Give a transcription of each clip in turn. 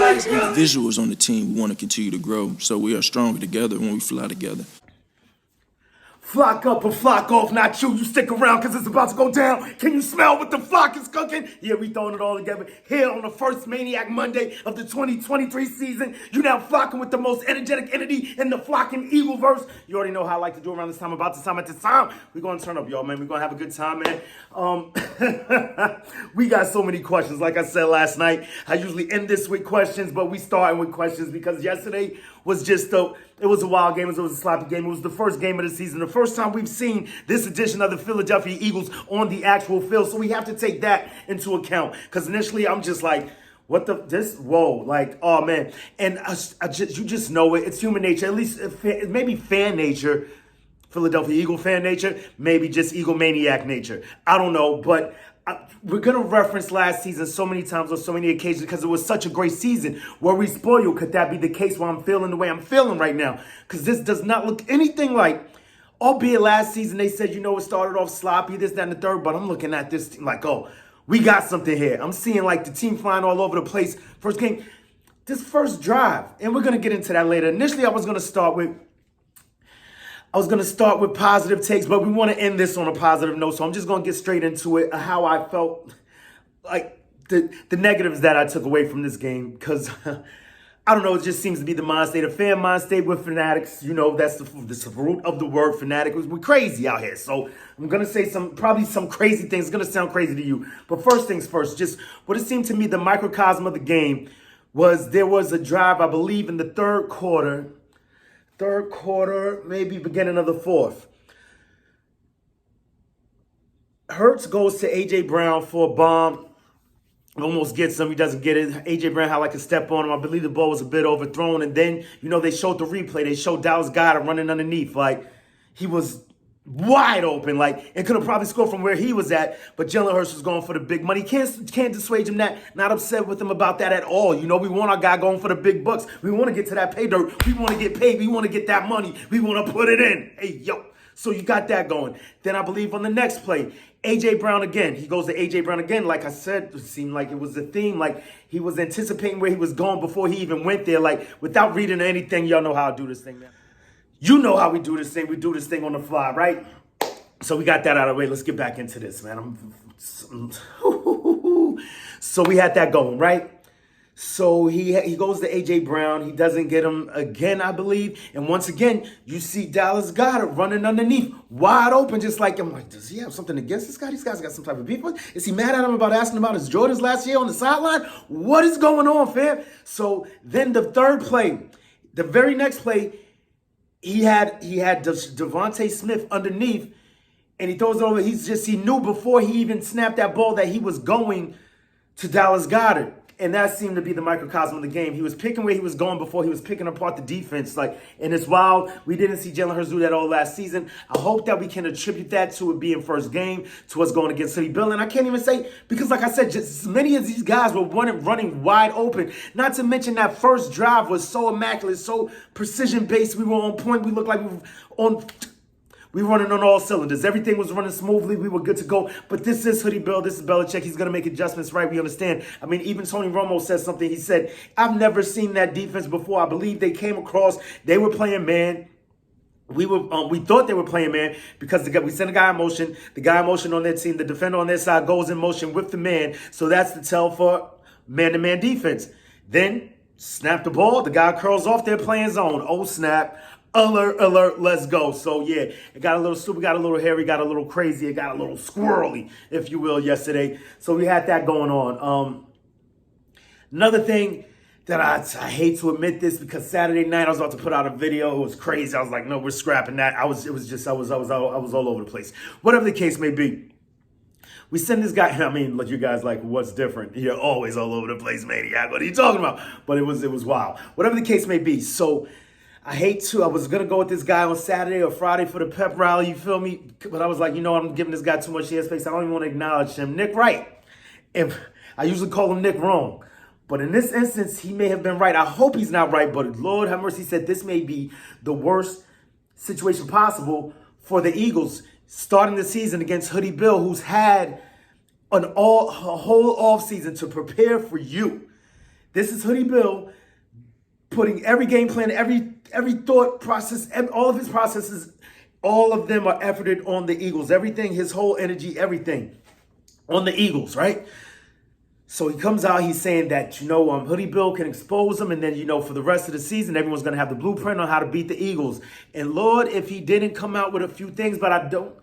The visuals on the team, we want to continue to grow, so we are stronger together when we fly together. Flock up or flock off, not you. You stick around because it's about to go down. Can you smell what the flock is cooking? Yeah, we throwing it all together here on the first Maniac Monday of the 2023 season. You now flocking with the most energetic entity in the flocking Eagleverse. You already know how I like to do around this time, about this time, at this time. We're going to turn up, y'all, man. We're going to have a good time, man. We got so many questions. Like I said last night, I usually end this with questions, but we starting with questions because yesterday was just it was a wild game. It was a sloppy game. It was the first game of the season. The first time we've seen this edition of the Philadelphia Eagles on the actual field. So we have to take that into account. Because initially I'm just like, oh man. And you just know it. It's human nature, at least maybe fan nature, Philadelphia Eagle fan nature, maybe just Eagle Maniac nature. I don't know, but we're going to reference last season so many times on so many occasions because it was such a great season. Were we spoiled? Could that be the case where I'm feeling the way I'm feeling right now? Because this does not look anything like, albeit last season they said, it started off sloppy, this, that, and the third, but I'm looking at this team like, oh, we got something here. I'm seeing like the team flying all over the place. First game, this first drive, and we're going to get into that later. Initially, I was going to start with positive takes, but we want to end this on a positive note. So I'm just going to get straight into it, how I felt, like the negatives that I took away from this game. Because, I don't know, it just seems to be the mind state, a fan mind state with fanatics. That's the root of the word fanatic. We're crazy out here. So I'm going to say probably some crazy things. It's going to sound crazy to you. But first things first, just what it seemed to me, the microcosm of the game was there was a drive, I believe, in the third quarter, maybe beginning of the fourth. Hurts goes to A.J. Brown for a bomb. Almost gets him. He doesn't get it. A.J. Brown had like a step on him. I believe the ball was a bit overthrown. And then, they showed the replay. They showed Dallas Goedert running underneath. Like, he was wide open. Like, and could have probably scored from where he was at. But Jalen Hurts was going for the big money. Can't dissuade him that. Not upset with him about that at all. We want our guy going for the big bucks. We want to get to that pay dirt. We want to get paid. We want to get that money. We want to put it in. Hey, yo. So you got that going. Then I believe on the next play, A.J. Brown again. He goes to A.J. Brown again. Like I said, it seemed like it was a theme. Like he was anticipating where he was going before he even went there. Like without reading anything, y'all know how I do this thing, man. You know how we do this thing. We do this thing on the fly, right? So we got that out of the way. Let's get back into this, man. So we had that going, right? So he goes to A.J. Brown. He doesn't get him again, I believe. And once again, you see Dallas Goedert running underneath, wide open, just like, I'm like, does he have something against this guy? These guys got some type of beef with him? Is he mad at him about asking about his Jordans last year on the sideline? What is going on, fam? So then the third play, the very next play, he had Devontae Smith underneath, and he throws it over. He knew before he even snapped that ball that he was going to Dallas Goedert. And that seemed to be the microcosm of the game. He was picking where he was going before he was picking apart the defense. And it's wild. We didn't see Jalen Hurts do that all last season. I hope that we can attribute that to it being first game, to us going against City Bill. And I can't even say, because like I said, just many of these guys were running wide open. Not to mention that first drive was so immaculate, so precision-based. We were on point. We looked like we were running on all cylinders. Everything was running smoothly. We were good to go. But this is Hoodie Bill. This is Belichick. He's going to make adjustments, right? We understand. I mean, even Tony Romo said something. He said, I've never seen that defense before. I believe they came across. They were playing man. We thought they were playing man because we sent a guy in motion. The guy in motion on their team, the defender on their side goes in motion with the man. So that's the tell for man-to-man defense. Then snap the ball. The guy curls off. They're playing zone. Oh, snap. Alert, let's go. So, yeah, it got a little stupid, got a little hairy, got a little crazy, it got a little squirrely, if you will, yesterday. So we had that going on. Another thing that I hate to admit this, because Saturday night I was about to put out a video. It was crazy. I was like, no, we're scrapping that. I was all over the place. Whatever the case may be. We send this guy, I mean, look, you guys like, what's different? You're always all over the place, Maniac. What are you talking about? But it was wild. Whatever the case may be. So I was going to go with this guy on Saturday or Friday for the pep rally, you feel me? But I was like, I'm giving this guy too much airspace. I don't even want to acknowledge him. Nick Wright. I usually call him Nick wrong. But in this instance, he may have been right. I hope he's not right, but Lord have mercy, said this may be the worst situation possible for the Eagles starting the season against Hoodie Bill, who's had a whole offseason to prepare for you. This is Hoodie Bill putting every game plan, every thought process, all of his processes, all of them are efforted on the Eagles. Everything, his whole energy, everything on the Eagles, right? So he comes out, he's saying that, Hoodie Bill can expose him, and then, for the rest of the season, everyone's going to have the blueprint on how to beat the Eagles. And Lord, if he didn't come out with a few things, but I don't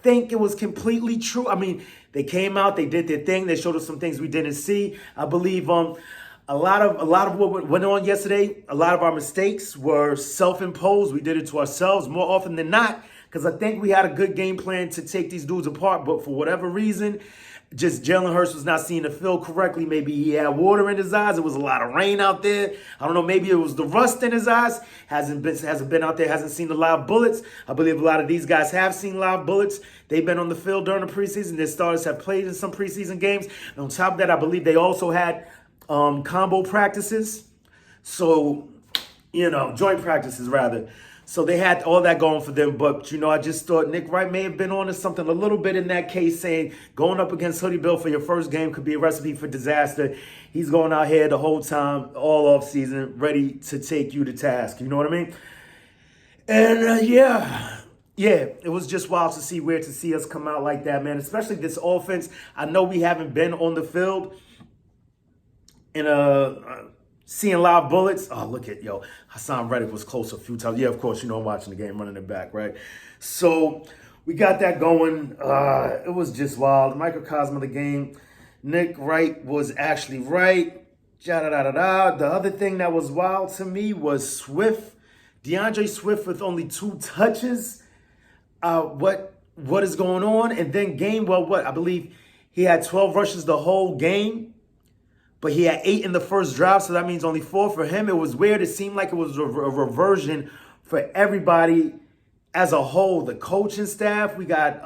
think it was completely true. I mean, they came out, they did their thing, they showed us some things we didn't see. I believe a lot of what went on yesterday, a lot of our mistakes were self-imposed. We did it to ourselves more often than not, because I think we had a good game plan to take these dudes apart, but for whatever reason, just Jalen Hurts was not seeing the field correctly. Maybe he had water in his eyes. It was a lot of rain out there. I don't know. Maybe it was the rust in his eyes. Hasn't been out there. Hasn't seen the live bullets. I believe a lot of these guys have seen live bullets. They've been on the field during the preseason. Their starters have played in some preseason games. And on top of that, I believe they also had combo practices. So, joint practices rather. So they had all that going for them. But, I just thought Nick Wright may have been on to something a little bit in that case, saying going up against Hoodie Bill for your first game could be a recipe for disaster. He's going out here the whole time, all off season, ready to take you to task. You know what I mean? And yeah, it was just wild to see us come out like that, man. Especially this offense. I know we haven't been on the field in seeing live bullets. Oh, look at, Hassan Reddick was close a few times. Yeah, of course, I'm watching the game, running it back, right? So we got that going. It was just wild. The microcosm of the game. Nick Wright was actually right. Da-da-da-da-da. The other thing that was wild to me was Swift. DeAndre Swift with only 2 touches. What is going on? And then I believe he had 12 rushes the whole game. But he had 8 in the first drive, so that means only 4 for him. It was weird. It seemed like it was a reversion for everybody as a whole. The coaching staff, we got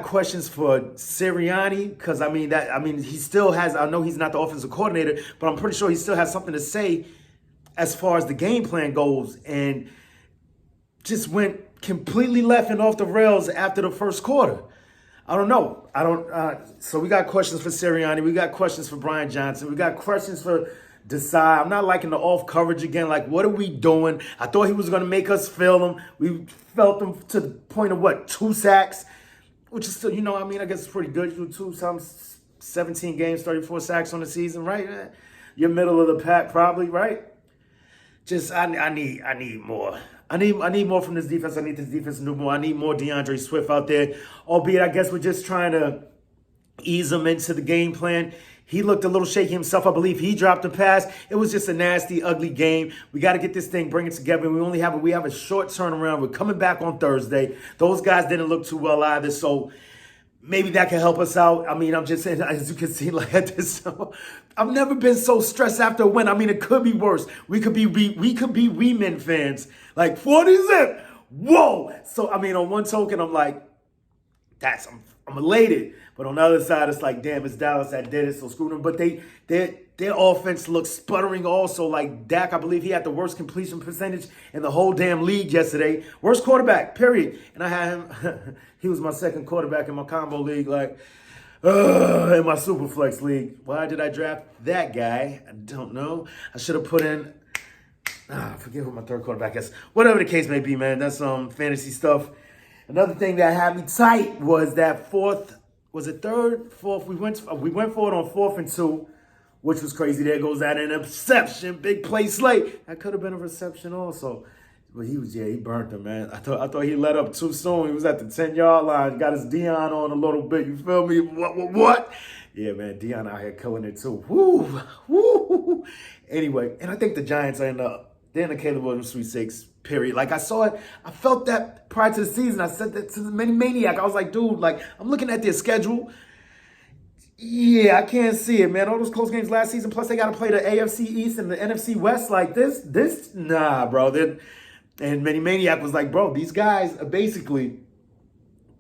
questions for Sirianni because he still has. I know he's not the offensive coordinator, but I'm pretty sure he still has something to say as far as the game plan goes, and just went completely left and off the rails after the first quarter. I don't know. So we got questions for Sirianni. We got questions for Brian Johnson. We got questions for Desai. I'm not liking the off coverage again. Like, what are we doing? I thought he was going to make us feel him. We felt him to the point of 2 sacks, which is still, I guess it's pretty good. You do 17 games, 34 sacks on the season, right? You're middle of the pack, probably, right? Just I need more. I need more from this defense. I need this defense to do more. I need more DeAndre Swift out there. Albeit, I guess we're just trying to ease him into the game plan. He looked a little shaky himself. I believe he dropped a pass. It was just a nasty, ugly game. We got to get this thing, bring it together. We have a short turnaround. We're coming back on Thursday. Those guys didn't look too well either, so maybe that can help us out. I'm just saying, as you can see, like at this, I've never been so stressed after a win. It could be worse. We could be Remen fans, like 40-zip. Whoa! So on one token, I'm like, I'm elated, but on the other side, it's like, damn, it's Dallas that did it, so screw them. But their offense looks sputtering also. Like Dak, I believe he had the worst completion percentage in the whole damn league yesterday. Worst quarterback, period. And I had him. He was my second quarterback in my combo league, in my Superflex league. Why did I draft that guy? I don't know. I should have put in, I forget who my third quarterback is. Whatever the case may be, man. That's fantasy stuff. Another thing that had me tight was that fourth. We went for it on 4th and 2, which was crazy. There goes that interception. Big play Slate. That could have been a reception also. But he burnt him, man. I thought he let up too soon. He was at the 10-yard line. Got his Dion on a little bit. You feel me? What? Yeah, man. Dion out here killing it too. Woo. Anyway, and I think the Giants are they're in the Caleb Williams Sweet 6, period. Like, I saw it. I felt that prior to the season. I said that to the Maniac. I was like, dude, I'm looking at their schedule. Yeah, I can't see it, man. All those close games last season. Plus, they got to play the AFC East and the NFC West like this. Nah, bro. And Maniac was like, bro, these guys are basically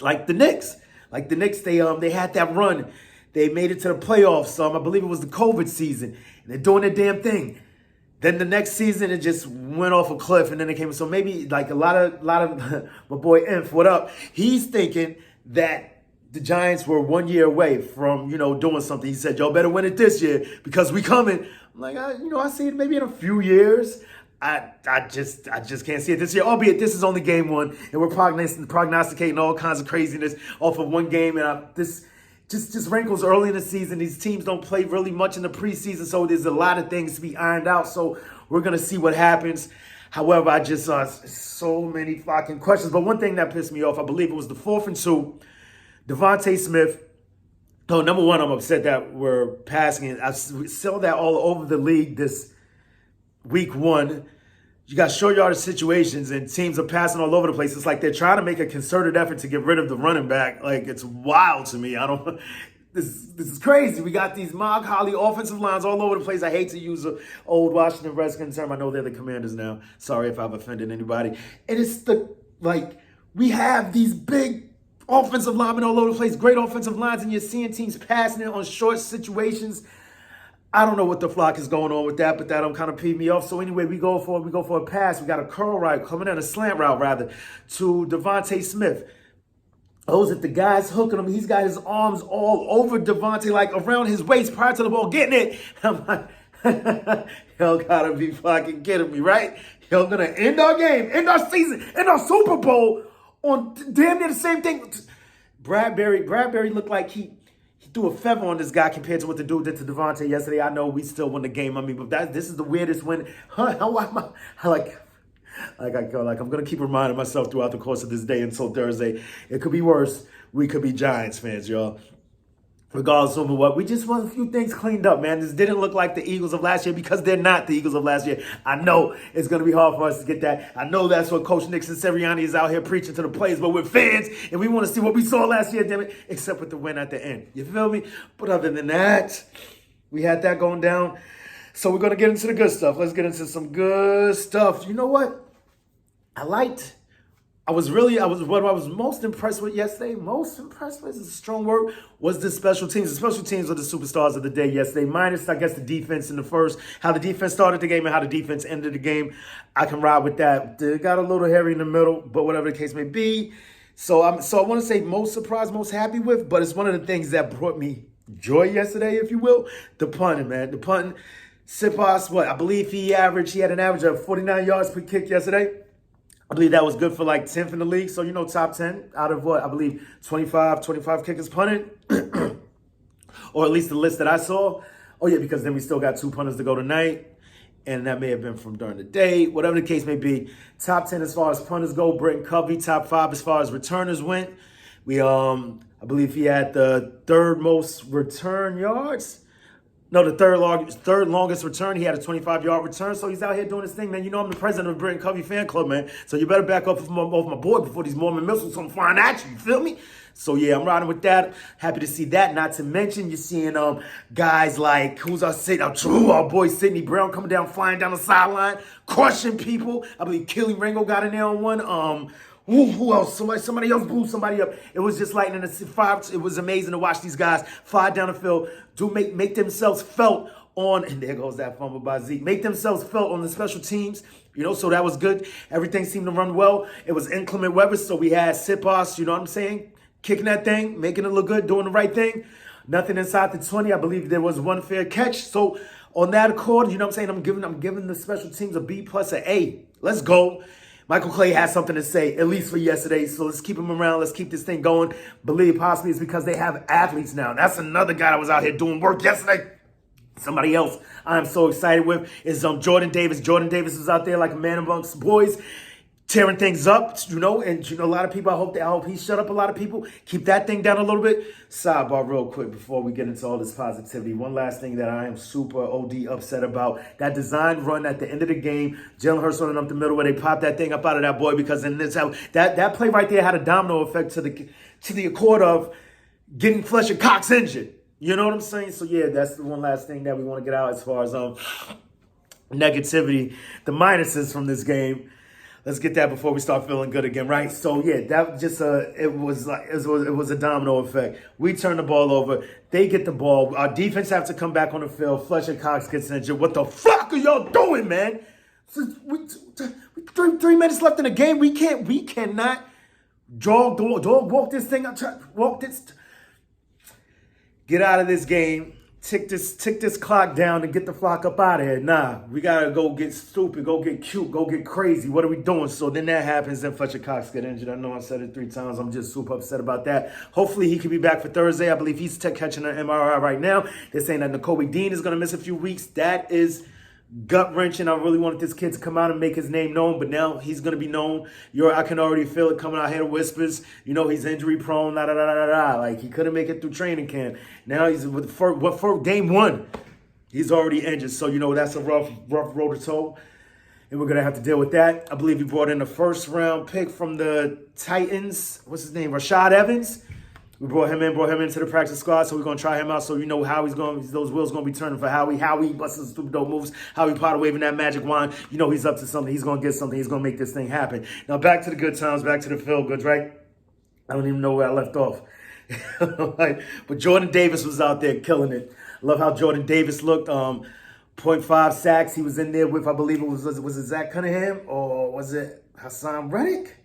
like the Knicks. Like the Knicks, they had that run. They made it to the playoffs. I believe it was the COVID season. And they're doing their damn thing. Then the next season, it just went off a cliff, and then it came. So maybe like a lot of my boy Inf, what up? He's thinking that the Giants were 1 year away from, doing something. He said, y'all better win it this year because we coming. I'm like, I see it maybe in a few years. I just can't see it this year, albeit this is only game one, and we're prognosticating all kinds of craziness off of one game, and this just wrinkles early in the season. These teams don't play really much in the preseason, so there's a lot of things to be ironed out, so we're going to see what happens. However, I just saw so many fucking questions, but one thing that pissed me off, I believe it was the 4th and 2, Devontae Smith. No, number one, I'm upset that we're passing it. I saw that all over the league this week one. You got short yardage situations and teams are passing all over the place. It's like they're trying to make a concerted effort to get rid of the running back. Like, it's wild to me. This is crazy. We got these Mog Holly offensive lines all over the place. I hate to use an old Washington Redskins term. I know they're the Commanders now. Sorry if I've offended anybody. And it's we have these big offensive linemen all over the place, great offensive lines, and you're seeing teams passing it on short situations. I don't know what the flock is going on with that, but that kind of peed me off. So anyway, we go for a pass. We got a curl route coming in, a slant route rather, to Devontae Smith. Oh, is it the guy's hooking him? He's got his arms all over Devontae, like around his waist prior to the ball getting it. I'm like, y'all gotta be fucking kidding me, right? Y'all gonna end our game, end our season, end our Super Bowl on damn near the same thing. Bradbury looked like he threw a feather on this guy compared to what the dude did to Devontae yesterday. I know we still won the game. I mean, but this is the weirdest win. How am I I'm gonna keep reminding myself throughout the course of this day until Thursday. It could be worse. We could be Giants fans, y'all. Regardless of what, we just want a few things cleaned up, man. This didn't look like the Eagles of last year because they're not the Eagles of last year. I know it's going to be hard for us to get that. I know that's what Coach Nick Sirianni is out here preaching to the players, but we're fans, and we want to see what we saw last year, damn it, except with the win at the end. You feel me? But other than that, we had that going down. So we're going to get into the good stuff. Let's get into some good stuff. You know what? What I was most impressed with yesterday, most impressed with is a strong word, was the special teams. The special teams were the superstars of the day yesterday, minus, I guess, the defense in the first, how the defense started the game and how the defense ended the game. I can ride with that. They got a little hairy in the middle, but whatever the case may be. So I want to say most surprised, most happy with, but it's one of the things that brought me joy yesterday, if you will, the punting, man. The punting. Sipas, I believe he had an average of 49 yards per kick yesterday. I believe that was good for like 10th in the league. So, top 10 out of I believe 25 kickers punted. Or at least the list that I saw. Oh, yeah, because then we still got 2 punters to go tonight. And that may have been from during the day. Whatever the case may be. Top 10 as far as punters go. Britton Covey, top 5 as far as returners went. I believe he had the 3rd most return yards. No, the third longest return. He had a 25-yard return, so he's out here doing his thing, man. I'm the president of the Britton Covey fan club, man. So you better back up off my boy before these Mormon missiles come flying at you. You feel me? So yeah, I'm riding with that. Happy to see that. Not to mention, you're seeing guys like our boy Sidney Brown coming down, flying down the sideline, crushing people. I believe Kelly Ringo got in there on one. Who else? Somebody else blew somebody up. It was just lightning. It was amazing to watch these guys fly down the field, make themselves felt on, and there goes that fumble by Zeke. Make themselves felt on the special teams, so that was good. Everything seemed to run well. It was inclement weather, so we had Sipas, you know what I'm saying? Kicking that thing, making it look good, doing the right thing. Nothing inside the 20. I believe there was one fair catch. So on that accord, you know what I'm saying? I'm giving the special teams a B plus, an A. Let's go. Michael Clay has something to say, at least for yesterday, so let's keep him around. Let's keep this thing going. Believe possibly it's because they have athletes now. That's another guy that was out here doing work yesterday. Somebody else I'm so excited with is Jordan Davis. Jordan Davis was out there like a man amongst boys, tearing things up, and a lot of people, I hope he shut up a lot of people. Keep that thing down a little bit. Sidebar real quick before we get into all this positivity. One last thing that I am super OD upset about. That design run at the end of the game, Jalen Hurts running up the middle where they popped that thing up out of that boy, because in this that play right there had a domino effect to the accord of getting Fletcher Cox injured. You know what I'm saying? So yeah, that's the one last thing that we want to get out as far as negativity, the minuses from this game. Let's get that before we start feeling good again, right? So yeah, that just it was a domino effect. We turn the ball over, they get the ball. Our defense have to come back on the field. Fletcher Cox gets injured. What the fuck are y'all doing, man? Three minutes left in the game. We cannot dog walk this thing. Walk this. get out of this game, tick this clock down and get the flock up out of here. Nah, we gotta go get stupid, go get cute, go get crazy. What are we doing? So then that happens, then Fletcher Cox get injured. I know I said it 3 times. I'm just super upset about that. Hopefully he can be back for Thursday. I believe he's catching an MRI right now. They're saying that Nakobe Dean is gonna miss a few weeks. That is gut-wrenching. I really wanted this kid to come out and make his name known, but now he's going to be known. I can already feel it coming out here, the whispers. He's injury prone, Like, he couldn't make it through training camp. Now he's for game 1. He's already injured, so, that's a rough road to toe, and we're going to have to deal with that. I believe he brought in a first-round pick from the Titans. What's his name? Rashad Evans. We brought him into the practice squad, so we're going to try him out so how he's going, those wheels going to be turning for Howie. Howie busting stupid dope moves. Howie Potter waving that magic wand. He's up to something. He's going to get something. He's going to make this thing happen. Now, back to the good times, back to the feel goods, right? I don't even know where I left off. But Jordan Davis was out there killing it. I love how Jordan Davis looked. 0.5 sacks. He was in there with, I believe it was it Zach Cunningham or was it Hassan Reddick?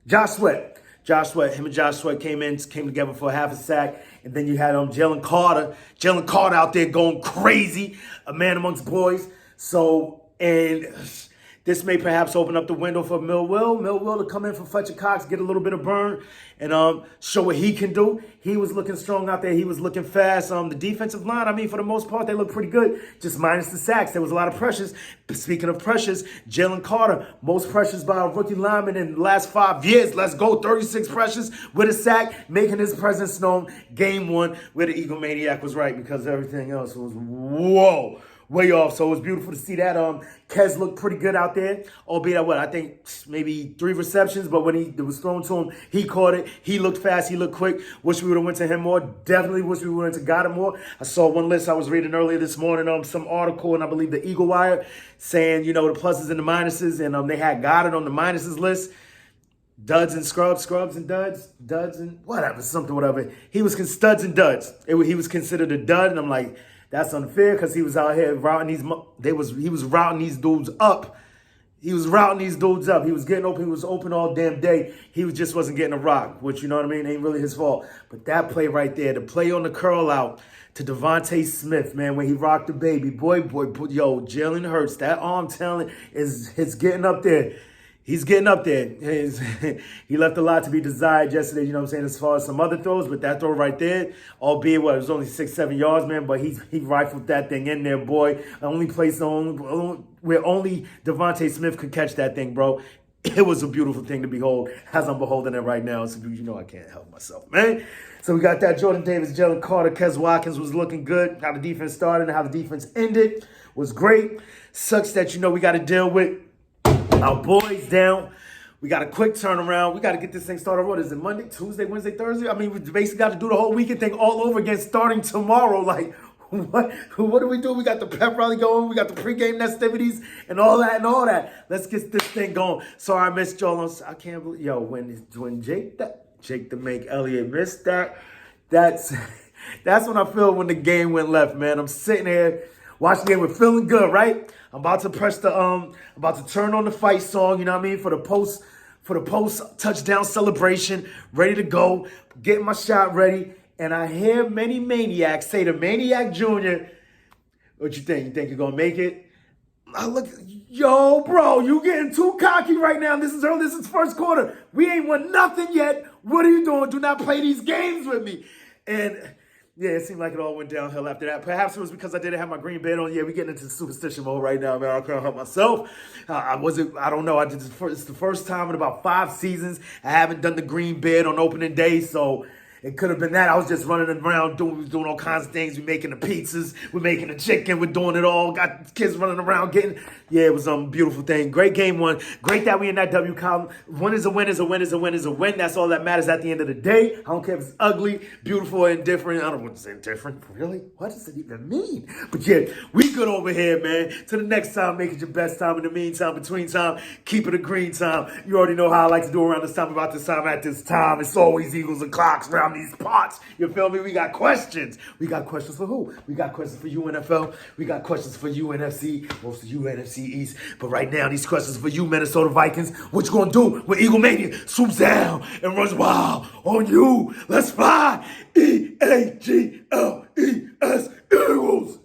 Josh Sweat. Him and Josh Sweat came together for a half a sack. And then you had Jalen Carter. Jalen Carter out there going crazy, a man amongst boys. So, and this may perhaps open up the window for Millwell to come in for Fletcher Cox, get a little bit of burn, and show what he can do. He was looking strong out there. He was looking fast. The defensive line, for the most part, they look pretty good, just minus the sacks. There was a lot of pressures. But speaking of pressures, Jalen Carter, most pressures by a rookie lineman in the last 5 years. Let's go, 36 pressures with a sack, making his presence known. Game 1 where the Eagle Maniac was right because everything else was, whoa, way off. So it was beautiful to see that. Kez looked pretty good out there, albeit I think maybe 3 receptions, but when it was thrown to him, he caught it. He looked fast. He looked quick. Wish we would have went to him more. Definitely wish we would have got him more. I saw one list I was reading earlier this morning, some article, and I believe the Eagle Wire, saying, the pluses and the minuses, and they had got it on the minuses list. Duds and scrubs and duds and whatever. He was studs and duds. He was considered a dud, and I'm like, that's unfair because he was out here routing he was routing these dudes up. He was getting open. He was open all damn day. He just wasn't getting a rock, which, ain't really his fault. But that play right there, the play on the curl out to Devontae Smith, man, when he rocked the baby. Boy, Jalen Hurts, that arm talent is getting up there. He's getting up there. He left a lot to be desired yesterday, as far as some other throws, but that throw right there, albeit it was only 6-7 yards, man, but he rifled that thing in there, boy. The only place where only Devontae Smith could catch that thing, bro. It was a beautiful thing to behold as I'm beholding it right now. So, I can't help myself, man. So we got that Jordan Davis, Jalen Carter, Kez Watkins was looking good. How the defense started and how the defense ended was great. Sucks that, we got to deal with our boys down. We got a quick turnaround. We got to get this thing started. What is it, Monday, Tuesday, Wednesday, Thursday? We basically got to do the whole weekend thing all over again starting tomorrow. Like, what do we do? We got the pep rally going. We got the pregame festivities and all that. Let's get this thing going. Sorry I missed y'all. I can't believe, when Jake the Make Elliott missed that, that's when I feel when the game went left, man. I'm sitting here watching the game. We're feeling good, right? I'm about to press about to turn on the fight song, for the post touchdown celebration, ready to go, getting my shot ready, and I hear many maniacs say to Maniac Jr., what you think? You think you're gonna make it? I look, yo, bro, you getting too cocky right now. This is early, this is first quarter. We ain't won nothing yet. What are you doing? Do not play these games with me. And yeah, it seemed like it all went downhill after that. Perhaps it was because I didn't have my green bed on. Yeah, we're getting into superstition mode right now, man. I can't help myself. I don't know. It's the first time in about 5 seasons I haven't done the green bed on opening day, so it could have been that. I was just running around doing all kinds of things. We're making the pizzas. We're making the chicken. We're doing it all. Got kids running around getting. Yeah, it was a beautiful thing. Great game 1. Great that we in that W column. Win is a win is a win is a win is a win. That's all that matters at the end of the day. I don't care if it's ugly, beautiful, or indifferent. I don't want to say indifferent. Really? What does it even mean? But yeah, we good over here, man. Till the next time, make it your best time. In the meantime, between time, keep it a green time. You already know how I like to do around this time, about this time, at this time. It's always Eagles and clocks around these parts. You feel me? We got questions. We got questions for who? We got questions for you, NFL. We got questions for you, NFC. Most of you, NFC East. But right now, these questions for you, Minnesota Vikings. What you gonna do when Eagle Mania swoops down and runs wild on you? Let's fly. EAGL. L-E-S, Eagles.